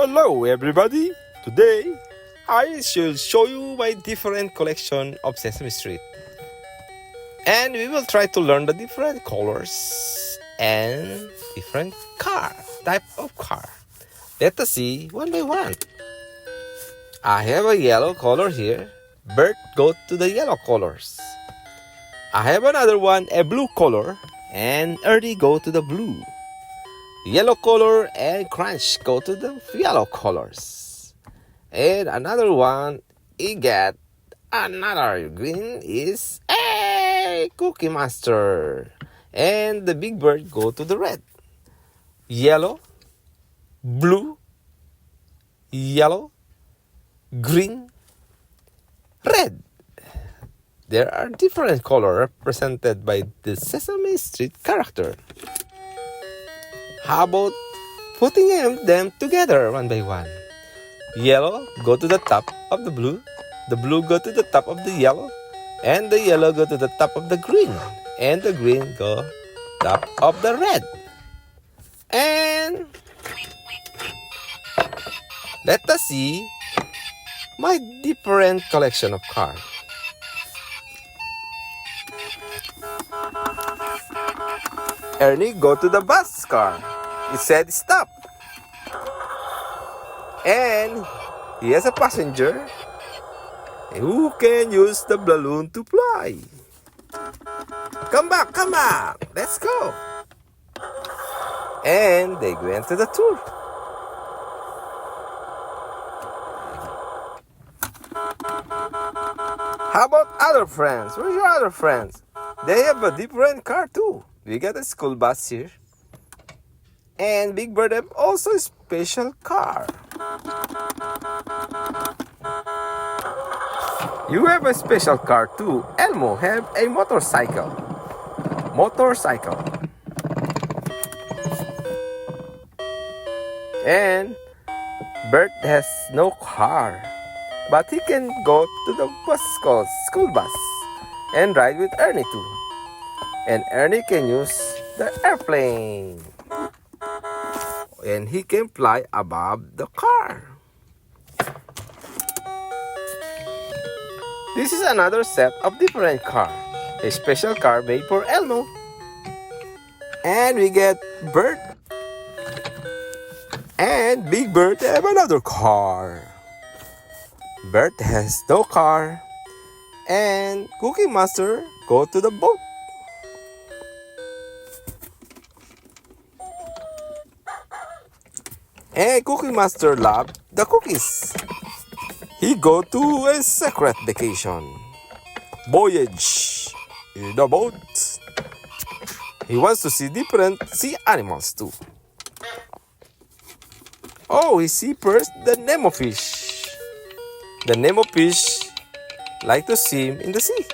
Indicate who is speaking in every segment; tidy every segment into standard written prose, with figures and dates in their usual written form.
Speaker 1: Hello everybody! Today, I shall show you my different collection of Sesame Street. And we will try to learn the different colors and different type of car. Let us see one by one. I have a yellow color here. Bert, go to the yellow colors. I have another one, a blue color, and Ernie, go to the blue. Yellow color and Crunch go to the yellow colors. And another one, you get another green is a Cookie Monster. And the Big Bird go to the red. Yellow, blue, yellow, green, red. There are different colors represented by the Sesame Street character. How about putting them together one by one? Yellow go to the top of the blue go to the top of the yellow, and the yellow go to the top of the green, and the green go top of the red. And let us see my different collection of cars. Ernie go to the bus car. It said stop. And he has a passenger who can use the balloon to fly. Come back, let's go. And they went to the tour. How about other friends? Where's your other friends? They have a different car too. We got a school bus here. And Big Bird have also a special car. You have a special car too. Elmo have a motorcycle. And Bert has no car, but he can go to the school bus and ride with Ernie too. And Ernie can use the airplane. And he can fly above the car. This is another set of different cars. A special car made for Elmo. And we get Bert. And Big Bird have another car. Bert has no car. And Cookie Monster go to the boat. And Cookie Monster love the cookies. He go to a secret vacation. Voyage in the boat. He wants to see different sea animals too. Oh, he see first the Nemo fish. The Nemo fish like to swim in the sea.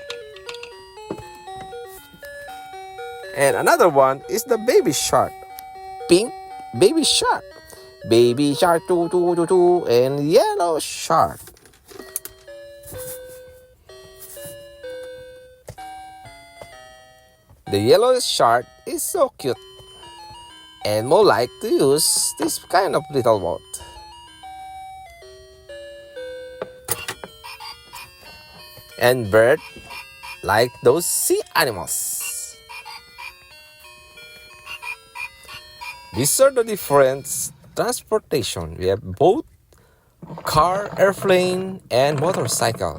Speaker 1: And another one is the baby shark. Pink baby shark. Baby shark, and yellow shark. The yellow shark is so cute. Elmo like to use this kind of little boat. And Bert like those sea animals. These are the different transportation. We have boat, car, airplane, and motorcycle.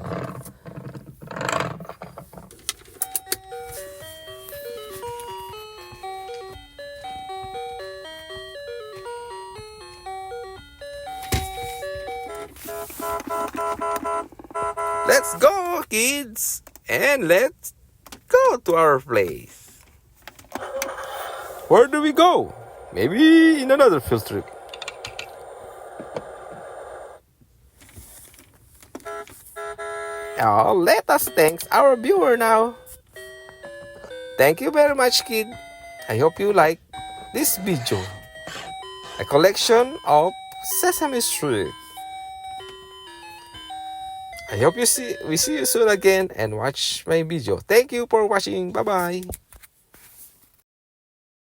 Speaker 1: Let's go, kids, and let's go to our place. Where do we go? Maybe in another field trip. Oh, let us thank our viewer now. Thank you very much, kid. I hope you like this video. A collection of Sesame Street. I hope we see you soon again and watch my video. Thank you for watching. Bye-bye.